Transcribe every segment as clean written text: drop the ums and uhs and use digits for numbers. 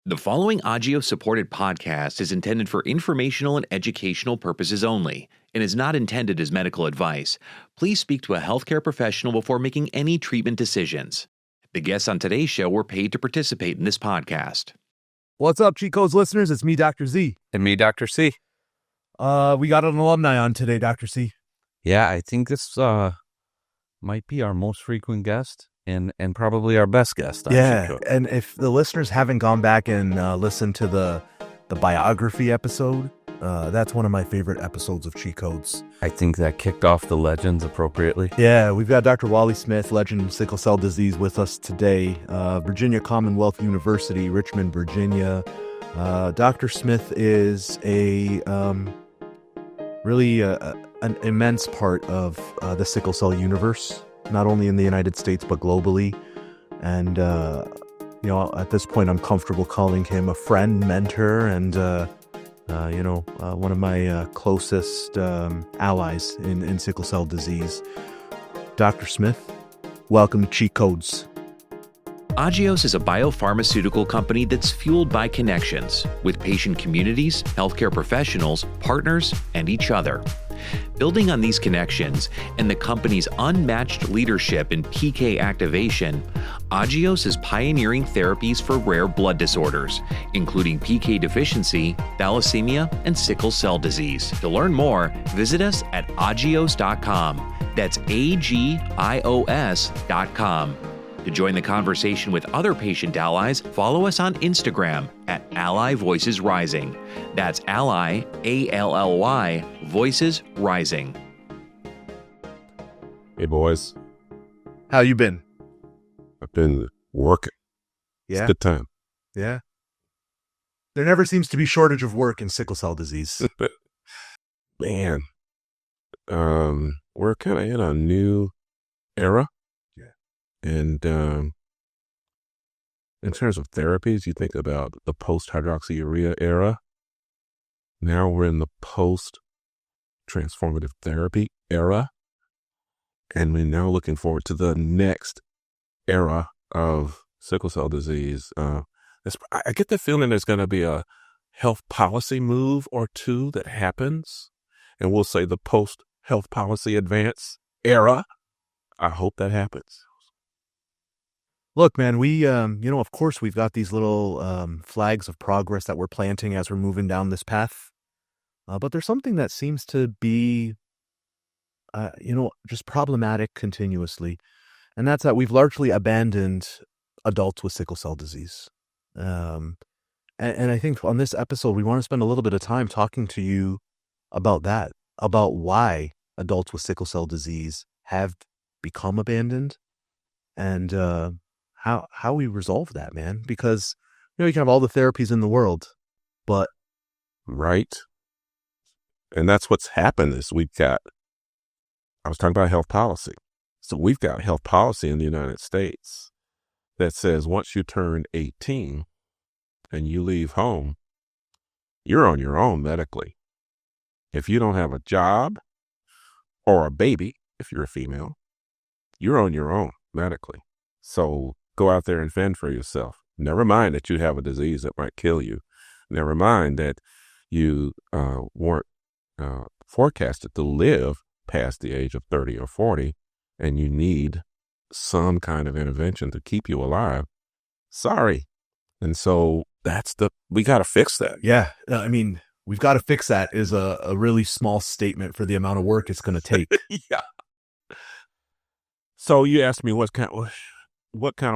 The following Agio-supported podcast is intended for informational and educational purposes only and is not intended as medical advice. Please speak to a healthcare professional before making any treatment decisions. The guests on today's show were paid to participate in this podcast. What's up, Cheat Codes listeners? It's me, Dr. Z. And me, Dr. C. We got an alumni on today, Dr. C. Yeah, I think this might be our most frequent guest and probably our best guest. Yeah, and if the listeners haven't gone back and listened to the biography episode, that's one of my favorite episodes of Cheat Codes. I think that kicked off the legends appropriately. Yeah, we've got Dr. Wally Smith, legend in sickle cell disease, with us today. Virginia Commonwealth University, Richmond, Virginia. Dr. Smith is really an immense part of the sickle cell universe, not only in the United States, but globally. And, at this point, I'm comfortable calling him a friend, mentor, and, one of my closest allies in sickle cell disease. Dr. Smith, welcome to Cheat Codes. Agios is a biopharmaceutical company that's fueled by connections with patient communities, healthcare professionals, partners, and each other. Building on these connections and the company's unmatched leadership in PK activation, Agios is pioneering therapies for rare blood disorders, including PK deficiency, thalassemia, and sickle cell disease. To learn more, visit us at agios.com. That's AGIOS.com. To join the conversation with other patient allies, follow us on Instagram at Ally Voices Rising. That's Ally, A-L-L-Y, Voices Rising. Hey, boys. How you been? I've been working. Yeah? It's a good time. Yeah? There never seems to be shortage of work in sickle cell disease. Man, we're kind of in a new era. And in terms of therapies, you think about the post-hydroxyurea era. Now we're in the post-transformative therapy era. And we're now looking forward to the next era of sickle cell disease. I get the feeling there's going to be a health policy move or two that happens. And we'll say the post-health policy advance era. I hope that happens. Look, man, we, of course, we've got these little flags of progress that we're planting as we're moving down this path. But there's something that seems to be, just problematic continuously. And that's that we've largely abandoned adults with sickle cell disease. And I think on this episode, we want to spend a little bit of time talking to you about that, about why adults with sickle cell disease have become abandoned and, how we resolve that, man, because, you can have all the therapies in the world, but. Right. And that's what's happened is I was talking about health policy. So we've got health policy in the United States that says once you turn 18 and you leave home, you're on your own medically. If you don't have a job or a baby, if you're a female, you're on your own medically. So go out there and fend for yourself. Never mind that you have a disease that might kill you. Never mind that you weren't forecasted to live past the age of 30 or 40, and you need some kind of intervention to keep you alive. Sorry. And so we got to fix that. Yeah. I mean, we've got to fix that is a really small statement for the amount of work it's going to take. Yeah. So you asked me what kind of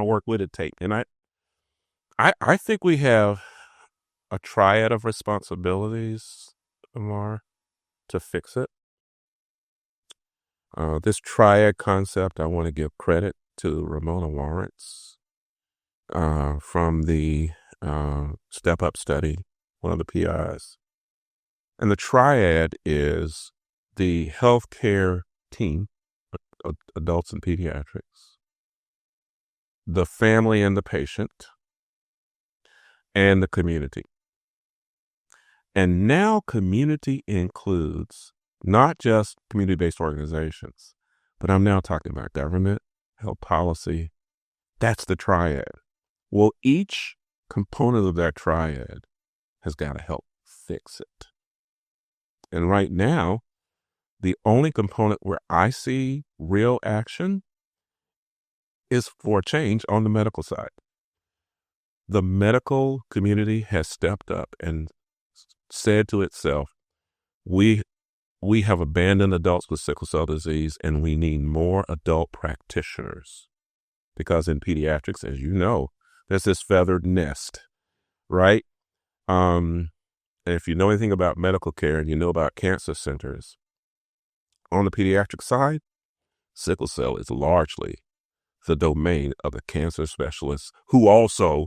work would it take? And I think we have a triad of responsibilities, Amar, to fix it. This triad concept, I want to give credit to Ramona Lawrence from the Step Up study, one of the PIs. And the triad is the healthcare team, adults and pediatrics, the family and the patient, and the community. And now community includes not just community-based organizations, but I'm now talking about government, health policy. That's the triad. Well, each component of that triad has got to help fix it. And right now, the only component where I see real action is for change on the medical side. The medical community has stepped up and said to itself, we have abandoned adults with sickle cell disease, and we need more adult practitioners. Because in pediatrics, as you know, there's this feathered nest, right? And if you know anything about medical care and you know about cancer centers, on the pediatric side, sickle cell is largely the domain of the cancer specialists who also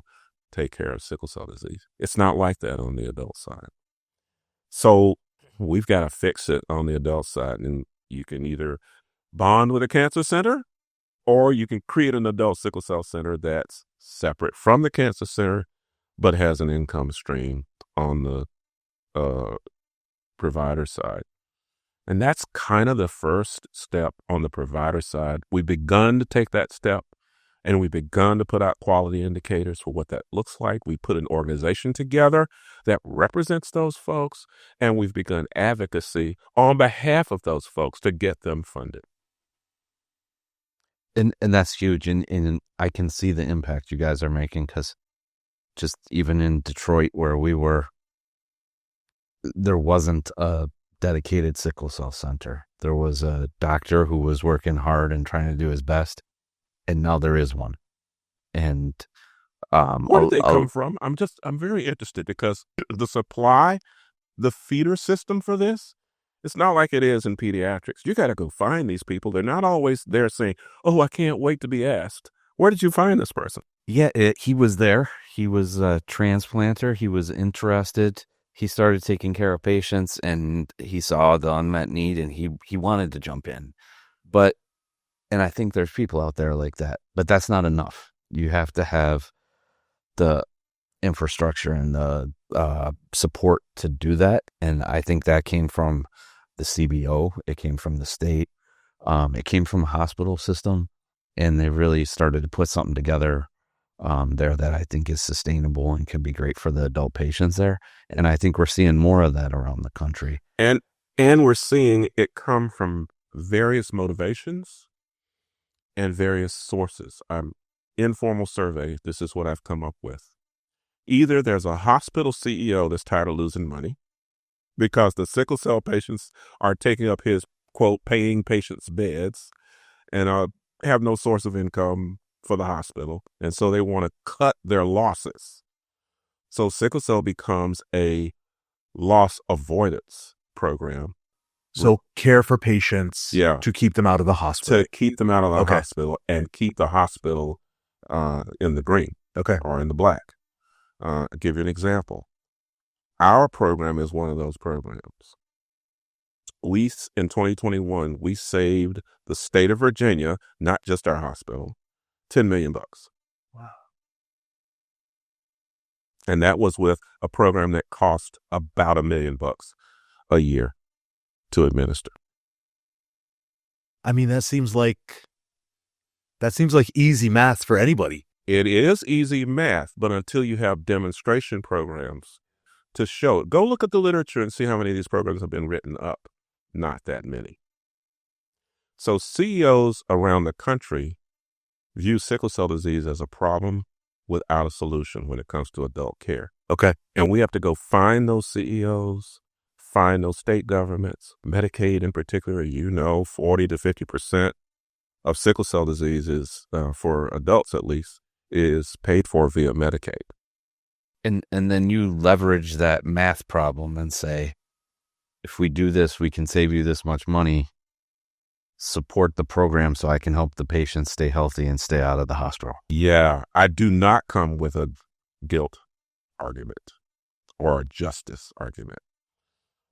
take care of sickle cell disease. It's not like that on the adult side. So we've got to fix it on the adult side. And you can either bond with a cancer center, or you can create an adult sickle cell center that's separate from the cancer center, but has an income stream on the provider side. And that's kind of the first step on the provider side. We've begun to take that step, and we've begun to put out quality indicators for what that looks like. We put an organization together that represents those folks, and we've begun advocacy on behalf of those folks to get them funded. And that's huge. And I can see the impact you guys are making, because just even in Detroit where we were, there wasn't a dedicated sickle cell center. There was a doctor who was working hard and trying to do his best, and now there is one. And where did they come from? I'm very interested, because the supply, the feeder system for this, it's not like it is in pediatrics. You got to go find these people. They're not always there saying, "Oh, I can't wait to be asked." Where did you find this person? Yeah, he was there. He was a transplanter. He was interested. He started taking care of patients, and he saw the unmet need, and he wanted to jump in. And I think there's people out there like that, but that's not enough. You have to have the infrastructure and the support to do that. And I think that came from the CBO. It came from the state. It came from a hospital system, and they really started to put something together there that I think is sustainable and can be great for the adult patients there. And I think we're seeing more of that around the country. And we're seeing it come from various motivations and various sources. Informal survey, this is what I've come up with. Either there's a hospital CEO that's tired of losing money because the sickle cell patients are taking up his, quote, paying patients' beds, and have no source of income for the hospital. And so they want to cut their losses. So sickle cell becomes a loss avoidance program. So care for patients to keep them out of the hospital. To keep them out of the hospital and keep the hospital in the green or in the black. I'll give you an example. Our program is one of those programs. In 2021, we saved the state of Virginia, not just our hospital, $10 million. Wow. And that was with a program that cost about $1 million a year to administer. I mean, that seems like easy math for anybody. It is easy math, but until you have demonstration programs to show it. Go look at the literature and see how many of these programs have been written up. Not that many. So CEOs around the country view sickle cell disease as a problem without a solution when it comes to adult care. Okay. And we have to go find those CEOs, find those state governments, Medicaid in particular. 40 to 50% of sickle cell disease is, for adults at least, is paid for via Medicaid. And then you leverage that math problem and say, if we do this, we can save you this much money. Support the program so I can help the patients stay healthy and stay out of the hospital. Yeah, I do not come with a guilt argument or a justice argument.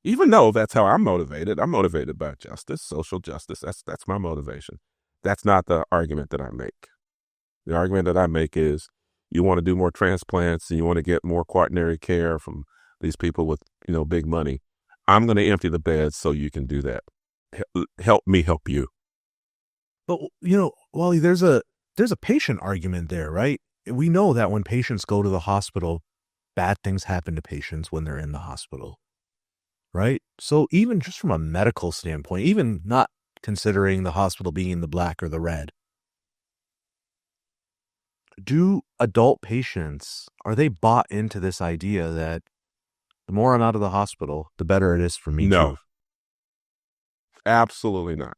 Even though that's how I'm motivated. I'm motivated by justice, social justice. That's my motivation. That's not the argument that I make. The argument that I make is you want to do more transplants and you want to get more quaternary care from these people with, big money. I'm going to empty the beds so you can do that. Help me help you. But, Wally, there's a patient argument there, right? we know that when patients go to the hospital, bad things happen to patients when they're in the hospital, right? So even just from a medical standpoint, even not considering the hospital being in the black or the red, do adult patients, are they bought into this idea that the more I'm out of the hospital, the better it is for me No, too? absolutely not.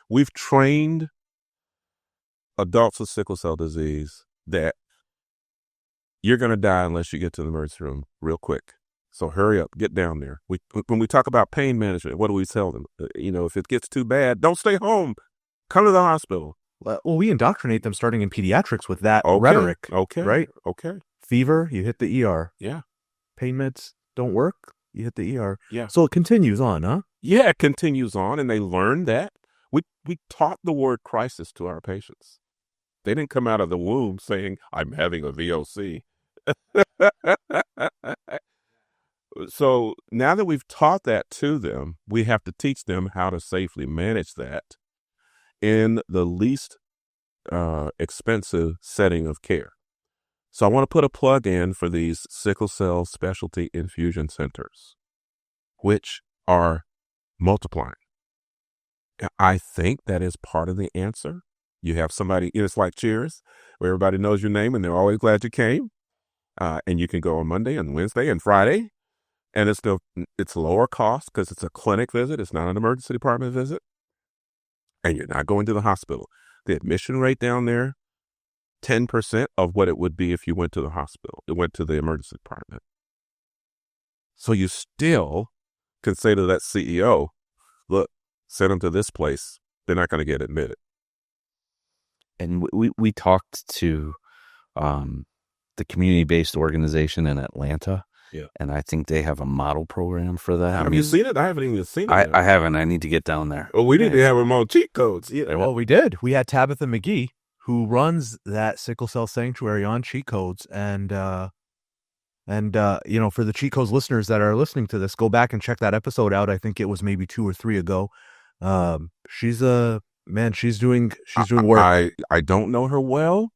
We've trained adults with sickle cell disease that you're going to die unless you get to the emergency room real quick. So hurry up, get down there. When we talk about pain management, what do we tell them? If it gets too bad, don't stay home. Come to the hospital. Well, we indoctrinate them starting in pediatrics with that Okay, rhetoric, okay, right? okay. Fever, you hit the ER. Yeah, Pain meds don't work, you hit the ER. yeah. So it continues on, huh? Yeah, it continues on, and they learn that. We taught the word crisis to our patients. They didn't come out of the womb saying, I'm having a VOC. So now that we've taught that to them, we have to teach them how to safely manage that in the least expensive setting of care. So I want to put a plug in for these sickle cell specialty infusion centers, which are multiplying. I think that is part of the answer. You have somebody, it's like Cheers, where everybody knows your name and they're always glad you came. And you can go on Monday and Wednesday and Friday. And it's lower cost because it's a clinic visit. It's not an emergency department visit. And you're not going to the hospital. The admission rate down there, 10% of what it would be if you went to the hospital. It went to the emergency department. So you still can say to that CEO, look, send them to this place. They're not going to get admitted. And we talked to the community-based organization in Atlanta. Yeah. And I think they have a model program for that. Have you seen it? I haven't even seen it. I haven't. I need to get down there. Well, we need to have them on cheat codes. Yeah, well, we did. We had Tabitha McGee, who runs that sickle cell sanctuary on cheat codes. And for the cheat codes listeners that are listening to this, go back and check that episode out. I think it was maybe 2 or 3 ago. She's doing work. I don't know her well,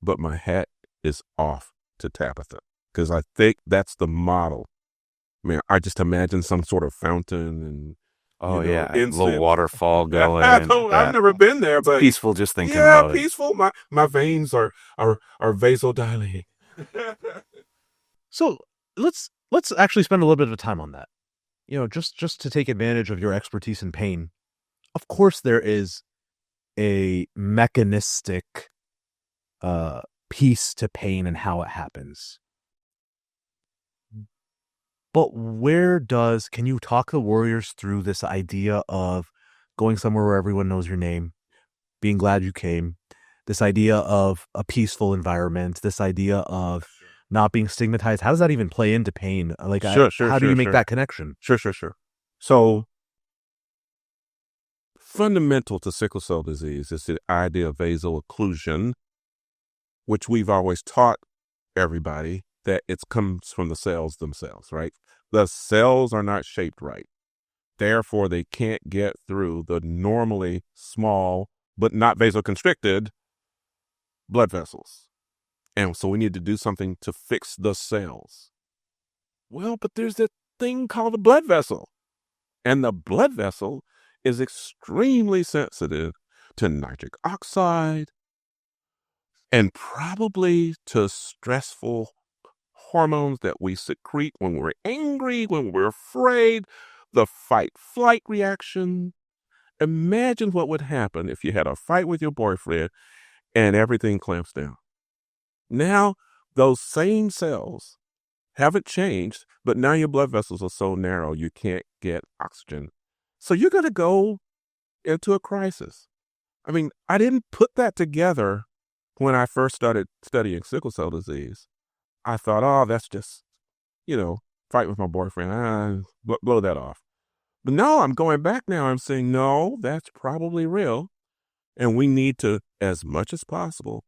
but my hat is off to Tabitha because I think that's the model. I mean, I just imagine some sort of fountain and a incense. little waterfall going. I've never been there, but peaceful. Just thinking about it. Peaceful. My veins are vasodilating. So let's actually spend a little bit of time on that. Just to take advantage of your expertise in pain. Of course, there is a mechanistic piece to pain and how it happens. But can you talk the warriors through this idea of going somewhere where everyone knows your name, being glad you came, this idea of a peaceful environment, this idea of not being stigmatized? How does that even play into pain? Like, how do you make that connection? Sure. So fundamental to sickle cell disease is the idea of vaso-occlusion, which we've always taught everybody that it comes from the cells themselves, right? The cells are not shaped right. Therefore, they can't get through the normally small, but not vasoconstricted blood vessels. And so we need to do something to fix the cells. Well, but there's that thing called a blood vessel. And the blood vessel is extremely sensitive to nitric oxide and probably to stressful hormones that we secrete when we're angry, when we're afraid, the fight-flight reaction. Imagine what would happen if you had a fight with your boyfriend and everything clamps down. Now, those same cells haven't changed, but now your blood vessels are so narrow you can't get oxygen. So you're going to go into a crisis. I mean, I didn't put that together when I first started studying sickle cell disease. I thought, that's just, fight with my boyfriend. Blow that off. But no, I'm going back now. I'm saying, no, that's probably real. And we need to, as much as possible,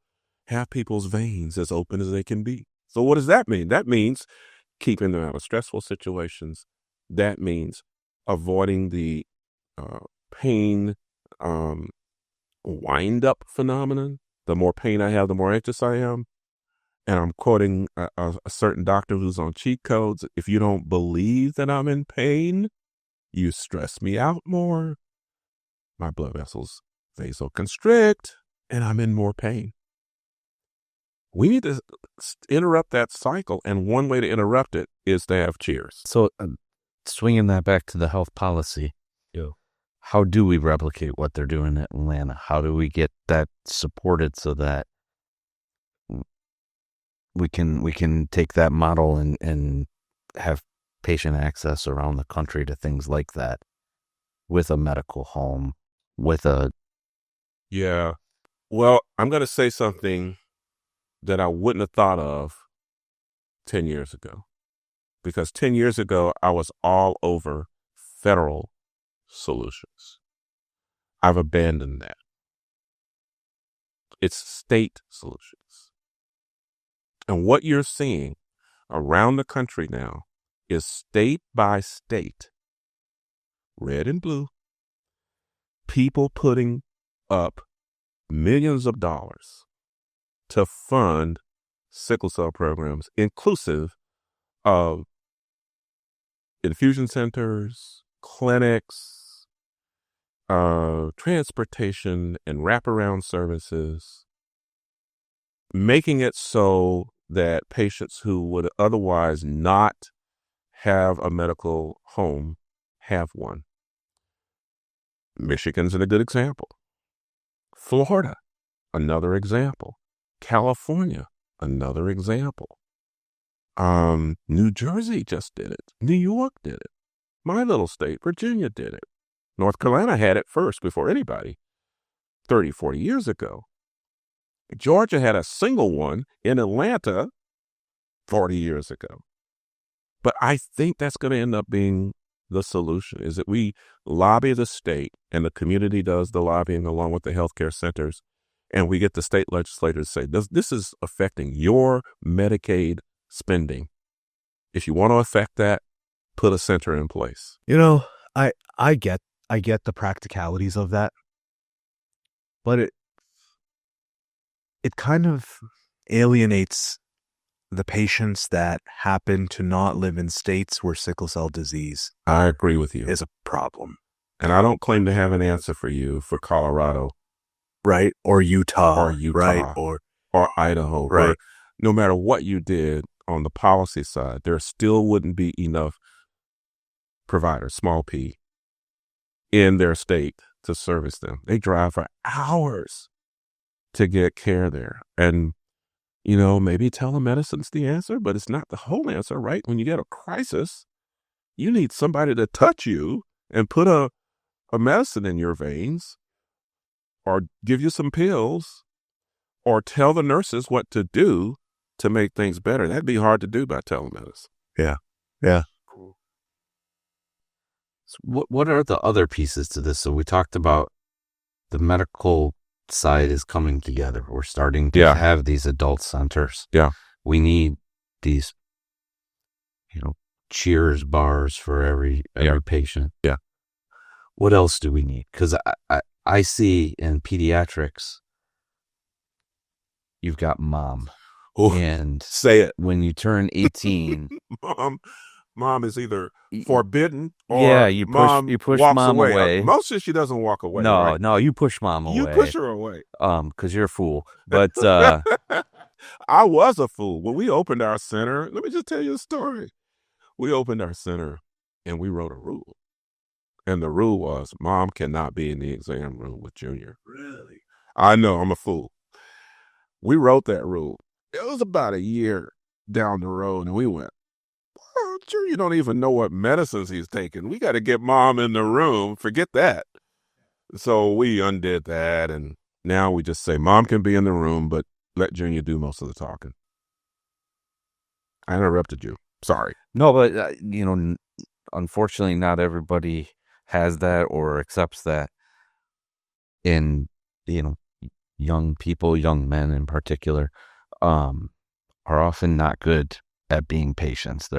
have people's veins as open as they can be. So what does that mean? That means keeping them out of stressful situations. That means avoiding the pain wind-up phenomenon the more pain I have, the more anxious I am. And I'm quoting a certain doctor who's on cheat codes. If you don't believe that I'm in pain, you stress me out more. My blood vessels vasoconstrict, and I'm in more pain. We need to interrupt that cycle, and one way to interrupt it is to have cheers. So swinging that back to the health policy, how do we replicate what they're doing in Atlanta? How do we get that supported so that we can take that model and have patient access around the country to things like that with a medical home, with a... Yeah. Well, I'm going to say something that I wouldn't have thought of 10 years ago. Because 10 years ago, I was all over federal solutions. I've abandoned that. It's state solutions. And what you're seeing around the country now is state by state, red and blue, people putting up millions of dollars to fund sickle cell programs, inclusive of infusion centers, clinics, transportation, and wraparound services, making it so that patients who would otherwise not have a medical home have one. Michigan's a good example. Florida, another example. California, another example. New Jersey just did it. New York did it. My little state, Virginia, did it. North Carolina had it first before anybody 30, 40 years ago. Georgia had a single one in Atlanta 40 years ago. But I think that's going to end up being the solution, is that we lobby the state and the community does the lobbying along with the healthcare centers. And we get the state legislators to say, this is affecting your Medicaid spending. If you want to affect that, put a center in place. You know, I get the practicalities of that, but it kind of alienates the patients that happen to not live in states where sickle cell disease I agree with you. is a problem. And I don't claim to have an answer for you for Colorado. Right? Or Utah. Right? Or Idaho. Right. Or no matter what you did on the policy side, there still wouldn't be enough providers, small p, in their state to service them. They drive for hours to get care there. And, you know, maybe telemedicine's the answer, but it's not the whole answer, right? When you get a crisis, you need somebody to touch you and put a medicine in your veins, or give you some pills, or tell the nurses what to do to make things better. That'd be hard to do by telemedicine. Yeah. Yeah. Cool. So what are the other pieces to this? So we talked about the medical side is coming together. We're starting to have these adult centers. Yeah. We need these, cheers bars for every patient. Yeah. What else do we need? Because I see in pediatrics, you've got mom. Oh, and say it. When you turn 18, mom is either forbidden or you push walks mom away. Mostly she doesn't walk away. No, right? no, you push mom away. You push her away. Because you're a fool. But I was a fool. When we opened our center, let me just tell you a story. We opened our center and we wrote a rule. And the rule was, mom cannot be in the exam room with Junior. Really? I know, I'm a fool. We wrote that rule. It was about a year down the road, and we went, Junior don't even know what medicines he's taking. We got to get mom in the room. Forget that. So we undid that, and now we just say, mom can be in the room, but let Junior do most of the talking. I interrupted you. Sorry. No, but, unfortunately, not everybody has that or accepts that. And, young people, young men in particular, are often not good at being patients.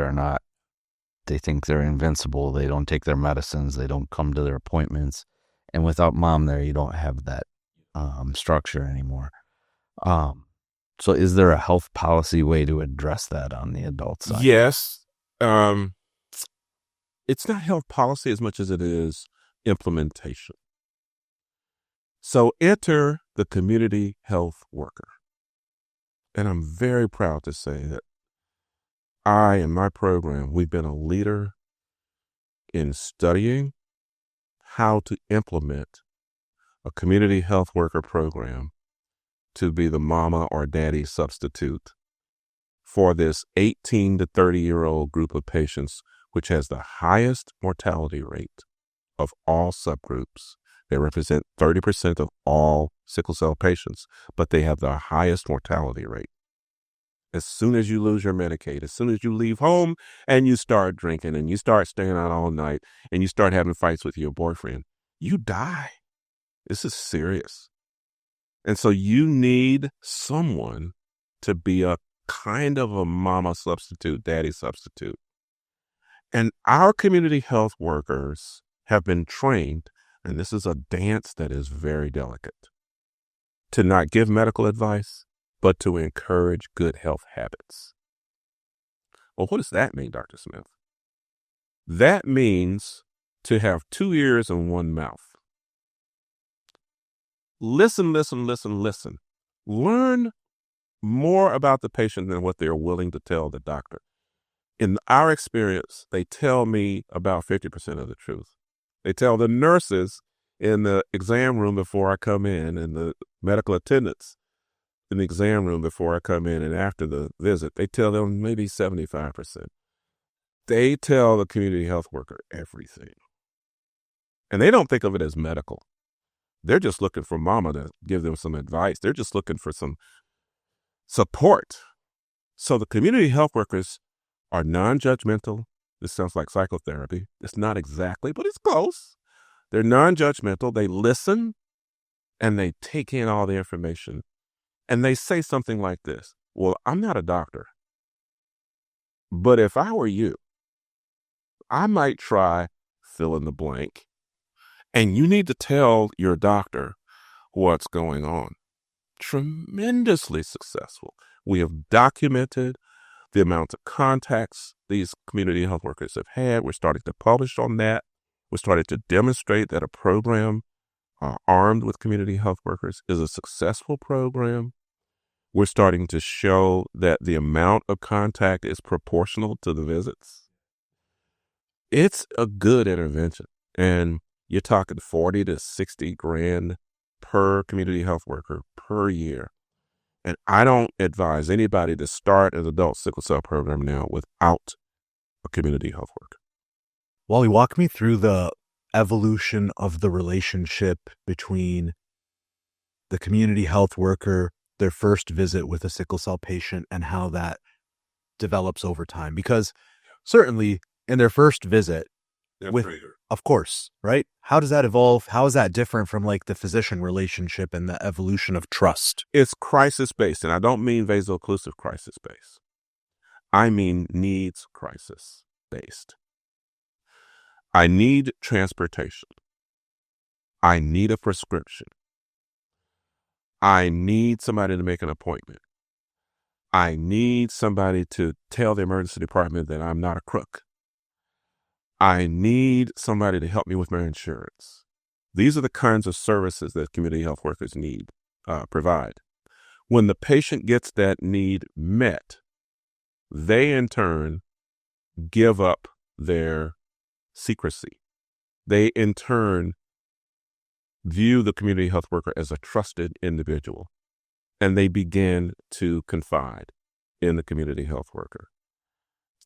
They think they're invincible. They don't take their medicines. They don't come to their appointments. And without mom there, you don't have that structure anymore. So is there a health policy way to address that on the adult side? Yes. It's not health policy as much as it is implementation. So enter the community health worker. And I'm very proud to say that I and my program, we've been a leader in studying how to implement a community health worker program to be the mama or daddy substitute for this 18 to 30-year-old group of patients, which has the highest mortality rate of all subgroups. They represent 30% of all sickle cell patients, but they have the highest mortality rate. As soon as you lose your Medicaid, as soon as you leave home and you start drinking and you start staying out all night and you start having fights with your boyfriend, you die. This is serious. And so you need someone to be a kind of a mama substitute, daddy substitute. And our community health workers have been trained, and this is a dance that is very delicate, to not give medical advice, but to encourage good health habits. Well, what does that mean, Dr. Smith? That means to have 2 ears and 1 mouth. Listen. Learn more about the patient than what they're willing to tell the doctor. In our experience, they tell me about 50% of the truth. They tell the nurses in the exam room before I come in, and the medical attendants in the exam room before I come in and after the visit, they tell them maybe 75%. They tell the community health worker everything. And they don't think of it as medical. They're just looking for mama to give them some advice. They're just looking for some support. So the community health workers are non-judgmental. This sounds like psychotherapy. It's not exactly, but it's close. They're non-judgmental. They listen and they take in all the information. And they say something like this: well, I'm not a doctor, but if I were you, I might try fill in the blank. And you need to tell your doctor what's going on. Tremendously successful. We have documented the amount of contacts these community health workers have had. We're starting to publish on that. We're starting to demonstrate that a program armed with community health workers is a successful program. We're starting to show that the amount of contact is proportional to the visits. It's a good intervention. And you're talking 40 to 60 grand per community health worker per year. And I don't advise anybody to start an adult sickle cell program now without a community health worker. Wally, walk me through the evolution of the relationship between the community health worker, their first visit with a sickle cell patient, and how that develops over time. Because certainly in their first visit, of course, right? How does that evolve? How is that different from like the physician relationship and the evolution of trust? It's crisis-based, and I don't mean vaso-occlusive crisis-based. I mean needs crisis-based. I need transportation. I need a prescription. I need somebody to make an appointment. I need somebody to tell the emergency department that I'm not a crook. I need somebody to help me with my insurance. These are the kinds of services that community health workers provide. When the patient gets that need met, they in turn give up their secrecy. They in turn view the community health worker as a trusted individual, and they begin to confide in the community health worker.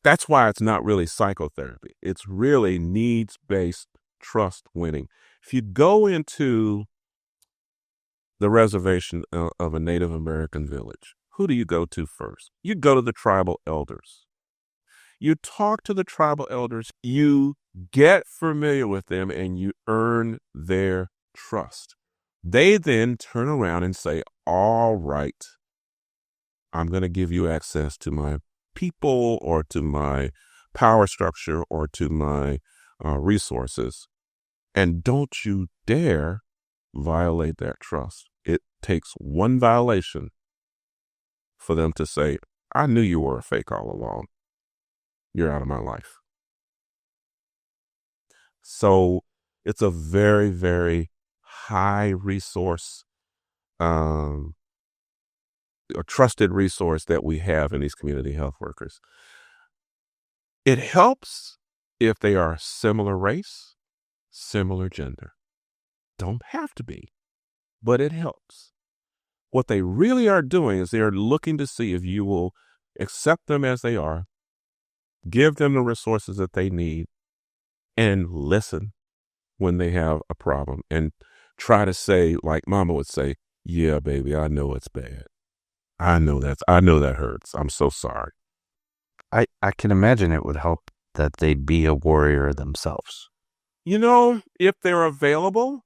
That's why it's not really psychotherapy. It's really needs-based trust winning. If you go into the reservation of a Native American village, who do you go to first? You go to the tribal elders. You talk to the tribal elders, you get familiar with them, and you earn their trust. They then turn around and say, all right, I'm going to give you access to my people or to my power structure or to my resources. And don't you dare violate that trust. It takes one violation for them to say, I knew you were a fake all along. You're out of my life. So it's a very, very high resource, a trusted resource that we have in these community health workers. It helps if they are similar race, similar gender. Don't have to be, but it helps. What they really are doing is they are looking to see if you will accept them as they are, give them the resources that they need, and listen when they have a problem, and try to say, like Mama would say, yeah, baby, I know it's bad. I know that hurts. I'm so sorry. I can imagine it would help that they be a warrior themselves. You know, if they're available,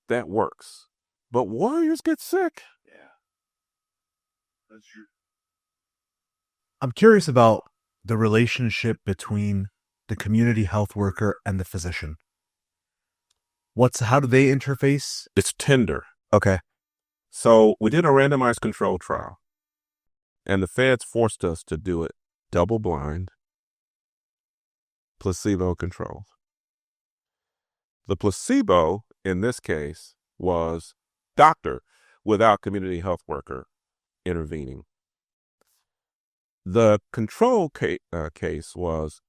that works. But warriors get sick. Yeah. That's true. I'm curious about the relationship between the community health worker and the physician. How do they interface? It's tender. Okay. So we did a randomized control trial, and the feds forced us to do it double-blind, placebo-controlled. The placebo, in this case, was doctor without community health worker intervening. The control case was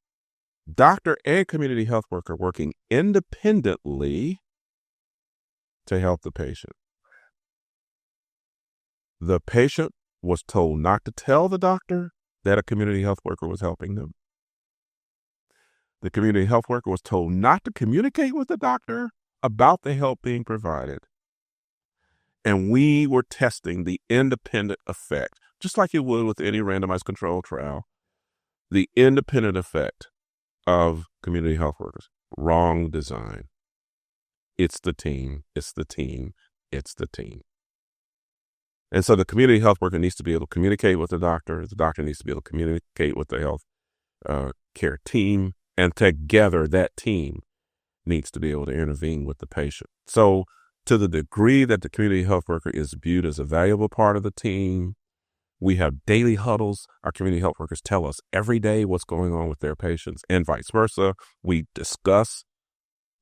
doctor and community health worker working independently to help the patient. The patient was told not to tell the doctor that a community health worker was helping them. The community health worker was told not to communicate with the doctor about the help being provided. And we were testing the independent effect, just like you would with any randomized control trial, the independent effect of community health workers. Wrong design. It's the team. It's the team. It's the team. And so the community health worker needs to be able to communicate with the doctor. The doctor needs to be able to communicate with the health care team. And together, that team needs to be able to intervene with the patient. So to the degree that the community health worker is viewed as a valuable part of the team, we have daily huddles. Our community health workers tell us every day what's going on with their patients, and vice versa. We discuss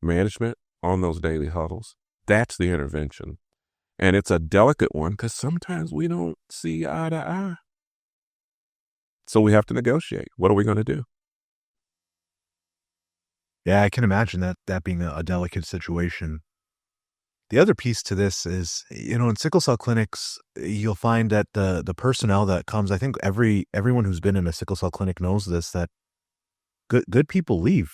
management on those daily huddles. That's the intervention. And it's a delicate one because sometimes we don't see eye to eye. So we have to negotiate. What are we going to do? Yeah, I can imagine that being a delicate situation. The other piece to this is, in sickle cell clinics, you'll find that the personnel that comes, I think everyone who's been in a sickle cell clinic knows this, that good people leave.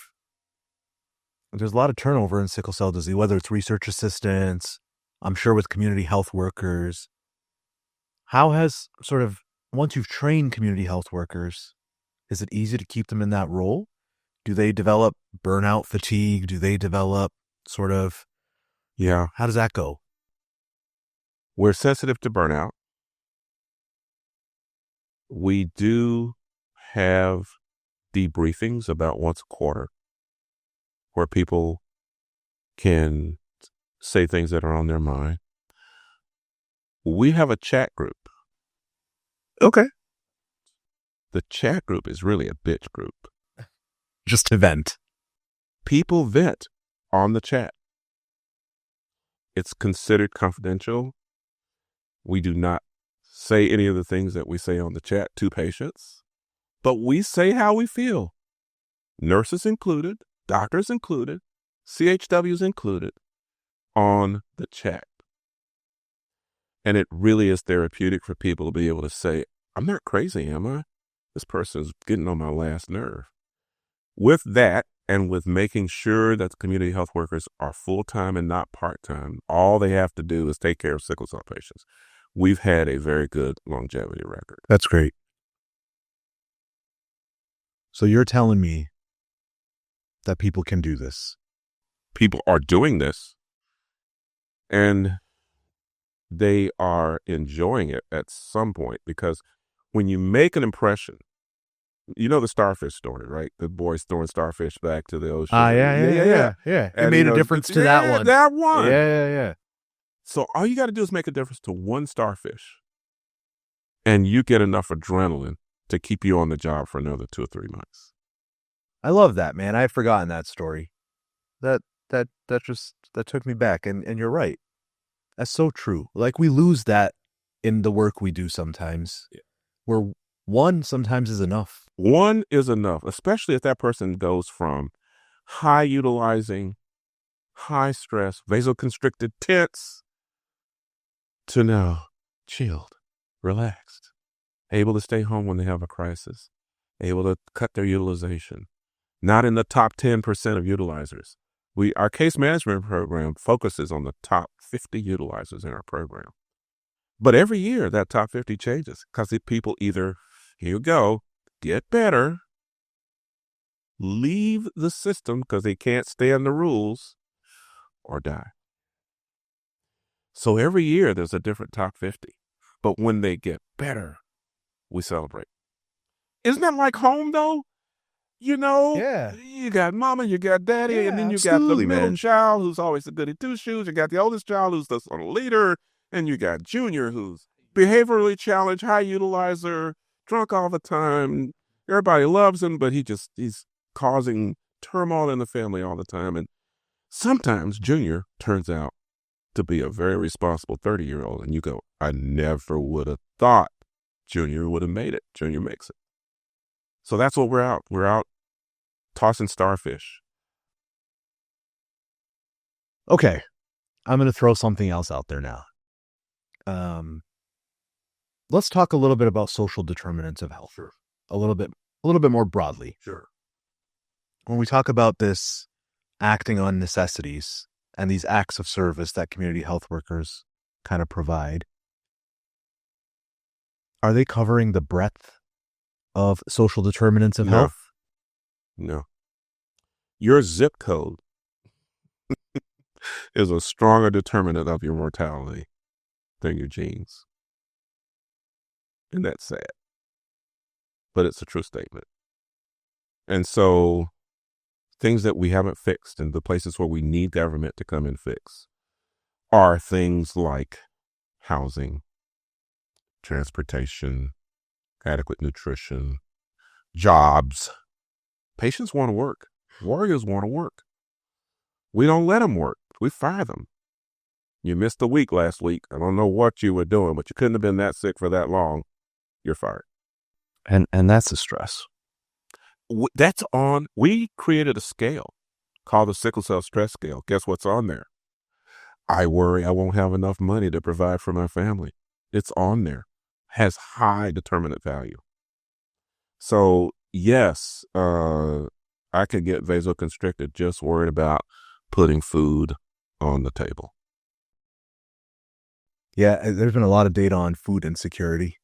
There's a lot of turnover in sickle cell disease, whether it's research assistants, I'm sure with community health workers. How has once you've trained community health workers, is it easy to keep them in that role? Do they develop burnout fatigue? Do they develop Yeah. How does that go? We're sensitive to burnout. We do have debriefings about once a quarter where people can say things that are on their mind. We have a chat group. Okay. The chat group is really a bitch group. Just to vent. People vent on the chat. It's considered confidential. We do not say any of the things that we say on the chat to patients, but we say how we feel. Nurses included, doctors included, CHWs included on the chat. And it really is therapeutic for people to be able to say, I'm not crazy, am I? This person's getting on my last nerve. With that, and with making sure that the community health workers are full-time and not part-time, all they have to do is take care of sickle cell patients. We've had a very good longevity record. That's great. So you're telling me that people can do this? People are doing this, and they are enjoying it at some point, because when you make an impression, the starfish story, right? The boys throwing starfish back to the ocean. Yeah. It made a difference to that one. That one. Yeah. So all you got to do is make a difference to one starfish. and you get enough adrenaline to keep you on the job for another 2 or 3 months. I love that, man. I had forgotten that story. That took me back, and you're right. That's so true. Like, we lose that in the work we do sometimes, where one sometimes is enough. One is enough, especially if that person goes from high utilizing, high stress, vasoconstricted, tense, to now chilled, relaxed, able to stay home when they have a crisis, able to cut their utilization. Not in the top 10% of utilizers. Our case management program focuses on the top 50 utilizers in our program. But every year that top 50 changes because the people either, here you go, get better, leave the system because they can't stand the rules, or die. So every year there's a different top 50. But when they get better, we celebrate. Isn't that like home though? You know, Yeah. You got mama, you got daddy, Yeah, and then you got the absolutely, middle man. child who's always the goody two-shoes. You got the oldest child who's the sort of leader, and you got junior who's behaviorally challenged, high utilizer, drunk all the time. Everybody loves him, but he's causing turmoil in the family all the time. And sometimes junior turns out to be a very responsible 30-year-old, and you go, I never would have thought junior would have made it. Junior makes it. So that's what we're out. We're out tossing starfish. Okay, I'm going to throw something else out there now. Let's talk a little bit about social determinants of health. Sure. A little bit more broadly. Sure. When we talk about this acting on necessities and these acts of service that community health workers kind of provide, are they covering the breadth of social determinants of health? No. Your zip code is a stronger determinant of your mortality than your genes. And that's sad. But it's a true statement. And so things that we haven't fixed and the places where we need government to come and fix are things like housing, transportation, adequate nutrition, jobs. Patients want to work. Warriors want to work. We don't let them work. We fire them. You missed a week last week. I don't know what you were doing, but you couldn't have been that sick for that long. You're fired. And that's a stress. We created a scale called the Sickle Cell Stress Scale. Guess what's on there? I worry I won't have enough money to provide for my family. It's on there. Has high determinant value. So yes, I could get vasoconstricted just worried about putting food on the table. Yeah, there's been a lot of data on food insecurity.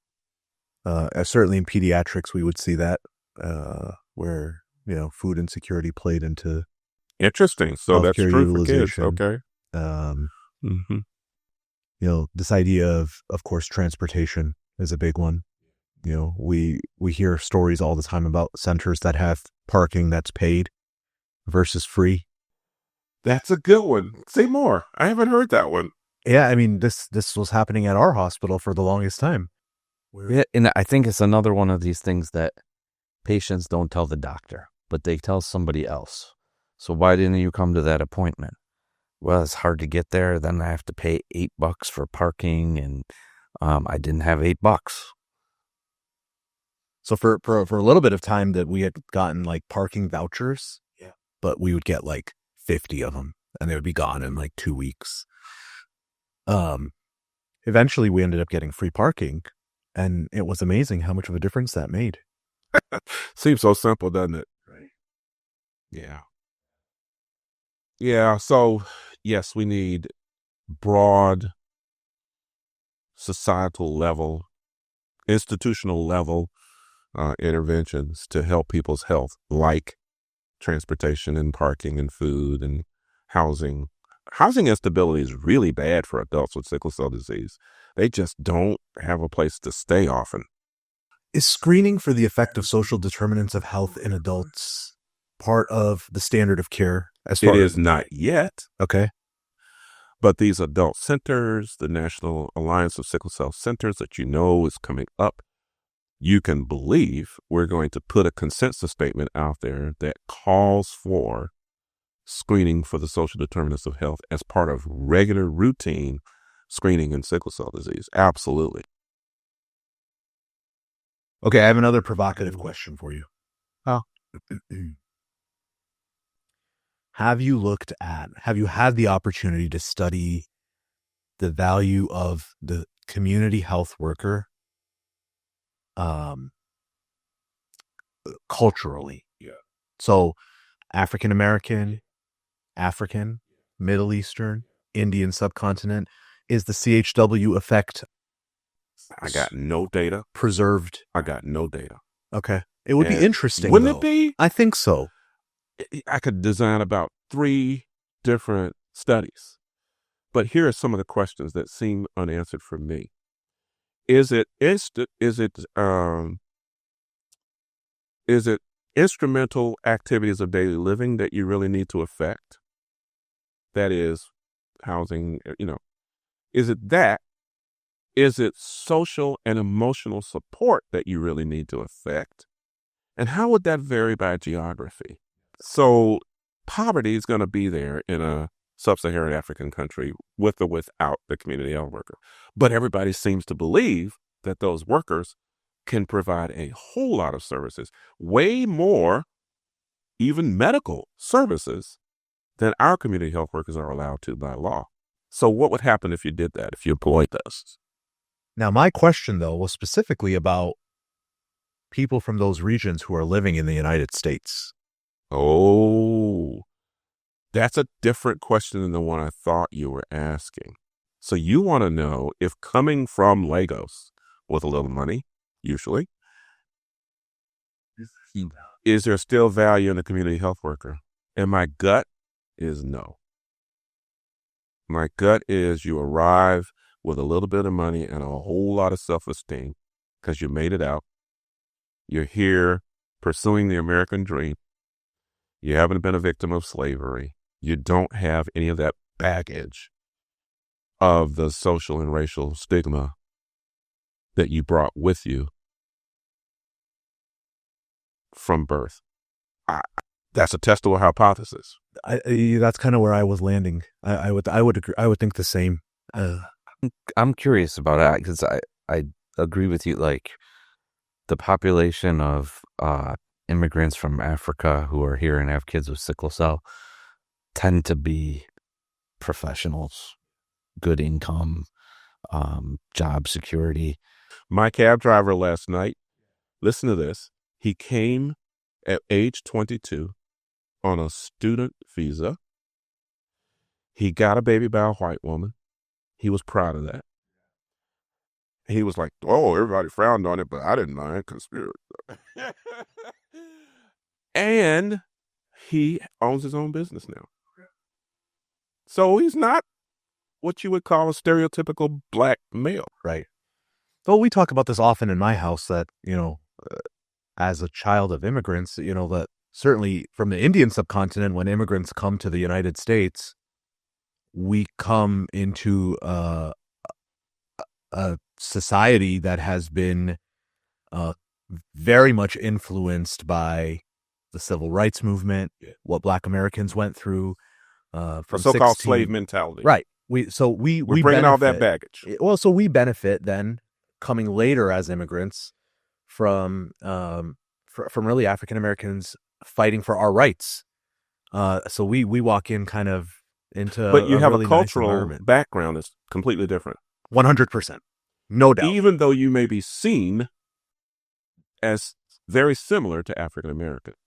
Certainly in pediatrics, we would see that where, food insecurity played into Interesting. So that's healthcare true for kids. utilization. Okay. This idea of course, transportation is a big one. We hear stories all the time about centers that have parking that's paid versus free. That's a good one. Say more. I haven't heard that one. Yeah, I mean, this was happening at our hospital for the longest time. Yeah, and I think it's another one of these things that patients don't tell the doctor, but they tell somebody else. So why didn't you come to that appointment? Well, it's hard to get there. Then I have to pay $8 for parking, and I didn't have $8. So for a little bit of time that we had gotten like parking vouchers, but we would get like 50 of them, and they would be gone in like 2 weeks. Eventually we ended up getting free parking, and it was amazing how much of a difference that made. Seems so simple, doesn't it? Right. Yeah. Yeah. So yes, we need broad societal level, institutional level interventions to help people's health, like transportation and parking and food and housing. Housing instability is really bad for adults with sickle cell disease. They just don't have a place to stay often. Is screening for the effect of social determinants of health in adults part of the standard of care? It is not yet. Okay. But these adult centers, the National Alliance of Sickle Cell Centers that you know is coming up, you can believe we're going to put a consensus statement out there that calls for screening for the social determinants of health as part of regular routine screening in sickle cell disease. Absolutely. Okay, I have another provocative question for you. Oh. Have you had the opportunity to study the value of the community health worker culturally? Yeah. So African American, Middle Eastern, Indian subcontinent, is the CHW effect I got no data. preserved? I got no data. Okay. It would be And interesting, wouldn't though. it be? I think so. I could design about 3 different studies. But here are some of the questions that seem unanswered for me. Is it instrumental activities of daily living that you really need to affect? That is housing, is it that? Is it social and emotional support that you really need to affect? And how would that vary by geography? So poverty is going to be there in a sub-Saharan African country with or without the community health worker. But everybody seems to believe that those workers can provide a whole lot of services, way more, even medical services, than our community health workers are allowed to by law. So what would happen if you did that, if you employed those? Now, my question, though, was specifically about people from those regions who are living in the United States. Oh, that's a different question than the one I thought you were asking. So you want to know if coming from Lagos with a little money, usually, is there still value in the community health worker? And my gut is no. My gut is you arrive with a little bit of money and a whole lot of self-esteem because you made it out. You're here pursuing the American dream. You haven't been a victim of slavery. You don't have any of that baggage of the social and racial stigma that you brought with you from birth. That's a testable hypothesis. That's kind of where I was landing. I would agree. I would think the same. I'm curious about that because I agree with you. Like the population of immigrants from Africa who are here and have kids with sickle cell tend to be professionals, good income, job security. My cab driver last night, listen to this. He came at age 22 on a student visa. He got a baby by a white woman. He was proud of that. He was like, oh, everybody frowned on it, but I didn't mind conspiracy. And he owns his own business now. So he's not what you would call a stereotypical black male. Right. Well, we talk about this often in my house that, as a child of immigrants, that certainly from the Indian subcontinent, when immigrants come to the United States, we come into a society that has been very much influenced by the civil rights movement, what Black Americans went through, from the so-called 16 slave mentality. Right. We're bringing all that baggage. Well, so we benefit then coming later as immigrants from really African Americans fighting for our rights. So we walk in kind of into, but you have really a cultural nice background that's completely different. 100%, no doubt. Even though you may be seen as very similar to African Americans,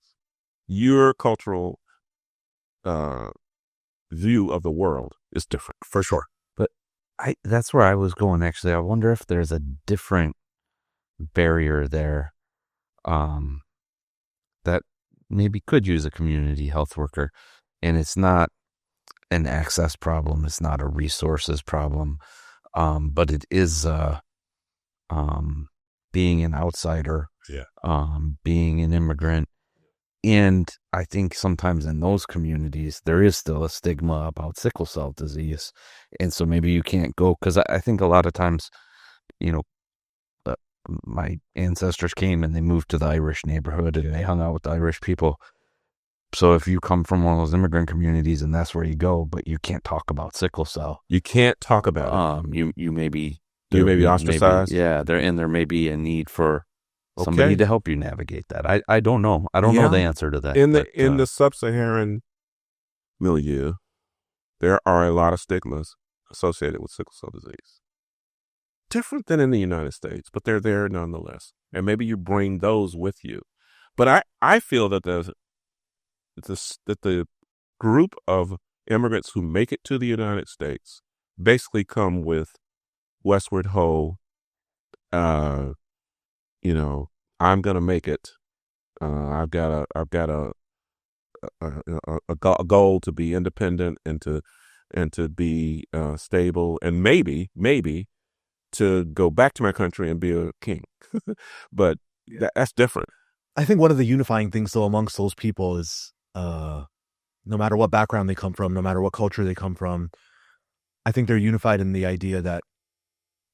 your cultural view of the world is different. For sure. But that's where I was going, actually. I wonder if there's a different barrier there that maybe could use a community health worker. And it's not an access problem. It's not a resources problem. But it is being an outsider, being an immigrant, And I think sometimes in those communities, there is still a stigma about sickle cell disease. And so maybe you can't go, because I think a lot of times, my ancestors came and they moved to the Irish neighborhood and they hung out with the Irish people. So if you come from one of those immigrant communities and that's where you go, but you can't talk about sickle cell, You can't talk about it. you may be ostracized. there may be a need for somebody Okay. to help you navigate that. I don't know. I don't know the answer to that. In but, the sub-Saharan milieu, there are a lot of stigmas associated with sickle cell disease. Different than in the United States, but they're there nonetheless. And maybe you bring those with you. But I feel that the group of immigrants who make it to the United States basically come with Westward Ho, I'm gonna make it. I've got a goal to be independent and to be stable, and maybe to go back to my country and be a king. But that's different. I think one of the unifying things, though, amongst those people is no matter what background they come from, no matter what culture they come from, I think they're unified in the idea that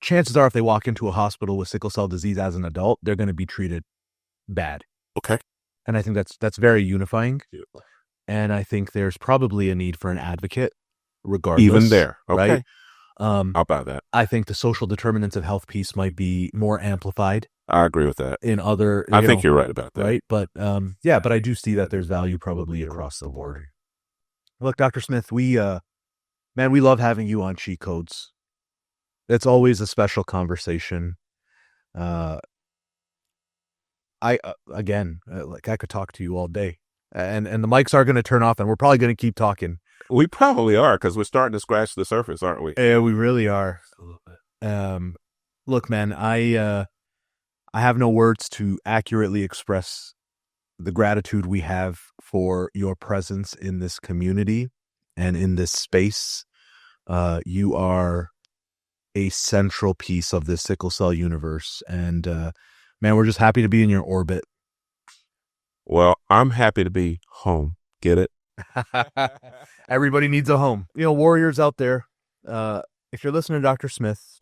chances are if they walk into a hospital with sickle cell disease as an adult, they're going to be treated bad. Okay. And I think that's very unifying. Yeah. And I think there's probably a need for an advocate regardless. Even there. Okay. Right? I'll buy that. I think the social determinants of health piece might be more amplified I agree with that. in other. I think you're right about that. Right. But but I do see that there's value probably across the board. Look, Dr. Smith, we love having you on Cheat Codes. It's always a special conversation. I could talk to you all day, and the mics are going to turn off, and we're probably going to keep talking. We probably are, because we're starting to scratch the surface, aren't we? Yeah, we really are. A little bit. Look, man, I have no words to accurately express the gratitude we have for your presence in this community and in this space. You are a central piece of this sickle cell universe, and man, we're just happy to be in your orbit. Well, I'm happy to be home. Get it? Everybody needs a home. Warriors out there, if you're listening to Dr. Smith,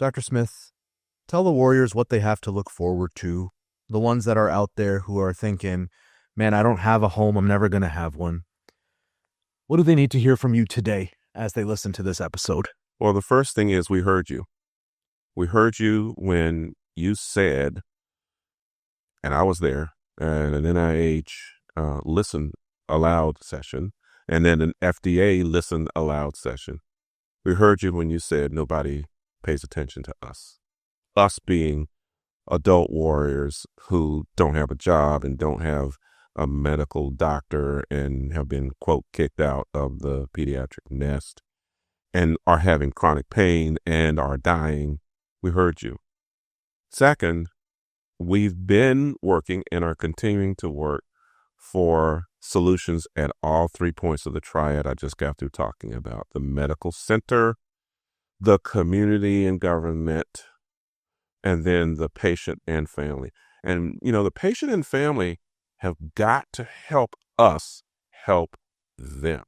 tell the warriors what they have to look forward to. The ones that are out there who are thinking, man, I don't have a home. I'm never going to have one. What do they need to hear from you today as they listen to this episode? Well, the first thing is we heard you. We heard you when you said, and I was there, and an NIH listen aloud session, and then an FDA listen aloud session. We heard you when you said nobody pays attention to us. Us being adult warriors who don't have a job and don't have a medical doctor and have been, quote, kicked out of the pediatric nest and are having chronic pain and are dying. We heard you. Second, we've been working and are continuing to work for solutions at all 3 points of the triad I just got through talking about: the medical center, the community and government, and then the patient and family. And, the patient and family have got to help us help them.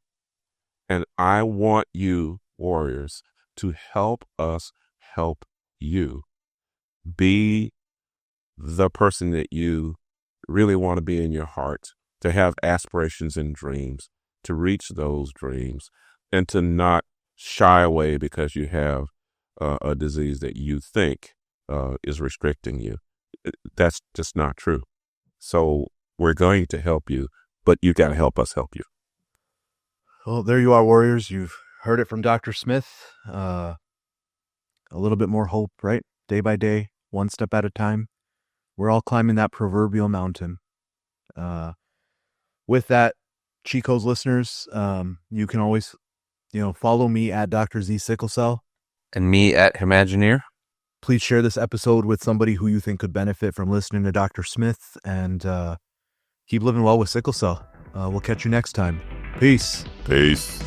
And I want you, warriors, to help us help you. Be the person that you really want to be in your heart, to have aspirations and dreams, to reach those dreams, and to not shy away because you have a disease that you think is restricting you. That's just not true. So we're going to help you, but you got to help us help you. Well, there you are, warriors. You've heard it from Dr. Smith. A little bit more hope, right? Day by day, one step at a time. We're all climbing that proverbial mountain. With that, Chico's listeners, you can always, follow me at Dr. Z Sickle Cell. And me at Imagineer. Please share this episode with somebody who you think could benefit from listening to Dr. Smith, and keep living well with sickle cell. We'll catch you next time. Peace. Peace.